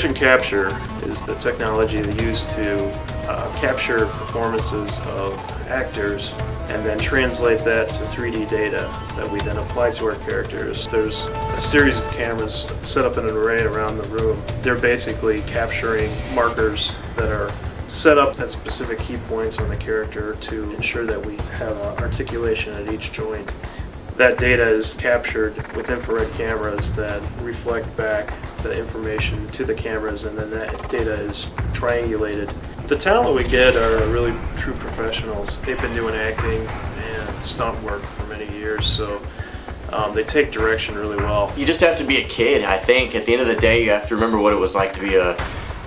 Motion capture is the technology they use to capture performances of actors and then translate that to 3D data that we then apply to our characters. There's a series of cameras set up in an array around the room. They're basically capturing markers that are set up at specific key points on the character to ensure that we have articulation at each joint. That data is captured with infrared cameras that reflect back the information to the cameras, and then that data is triangulated. The talent we get are really true professionals. They've been doing acting and stunt work for many years, so they take direction really well. You just have to be a kid, I think. At the end of the day, you have to remember what it was like to be a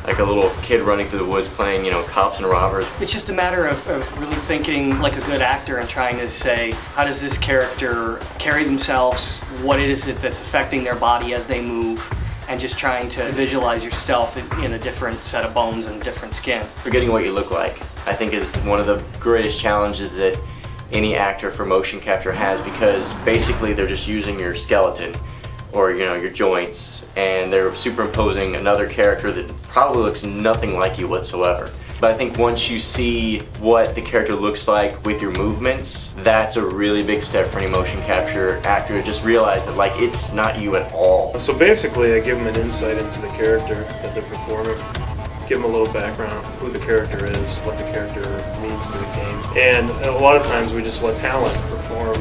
little kid running through the woods playing, cops and robbers. It's just a matter of really thinking like a good actor and trying to say, how does this character carry themselves? What is it that's affecting their body as they move? And just trying to visualize yourself in a different set of bones and different skin. Forgetting what you look like, I think, is one of the greatest challenges that any actor for motion capture has, because basically they're just using your skeleton or your joints, and they're superimposing another character that probably looks nothing like you whatsoever. But I think once you see what the character looks like with your movements, that's a really big step for any motion capture actor to just realize that it's not you at all. So basically I give them an insight into the character that they're performing, give them a little background, who the character is, what the character means to the game. And a lot of times we just let talent perform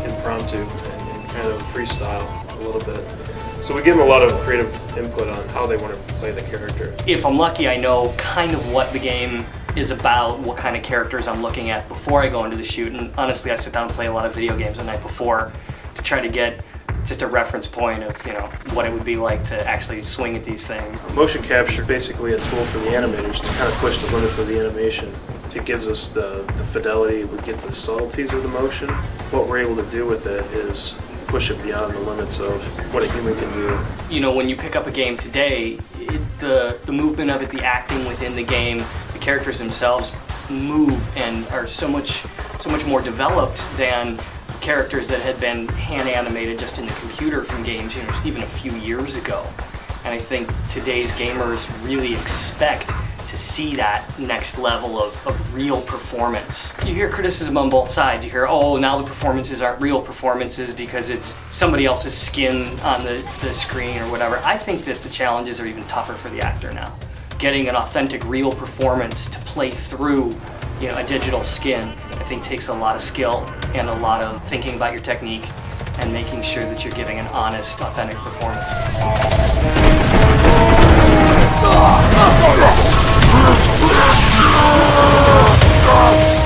impromptu and kind of freestyle a little bit. So we give them a lot of creative input on how they want to play the character. If I'm lucky, I know kind of what the game is about, what kind of characters I'm looking at before I go into the shoot. And honestly, I sit down and play a lot of video games the night before to try to get just a reference point of what it would be like to actually swing at these things. Motion capture is basically a tool for the animators to kind of push the limits of the animation. It gives us the fidelity, we get the subtleties of the motion. What we're able to do with it is push it beyond the limits of what a human can do. When you pick up a game today, the movement of it, the acting within the game, the characters themselves move and are so much more developed than characters that had been hand animated just in the computer from games, even a few years ago. And I think today's gamers really expect to see that next level of real performance. You hear criticism on both sides. You hear, oh, now the performances aren't real performances because it's somebody else's skin on the screen or whatever. I think that the challenges are even tougher for the actor now. Getting an authentic, real performance to play through a digital skin, I think takes a lot of skill and a lot of thinking about your technique and making sure that you're giving an honest, authentic performance. Oh!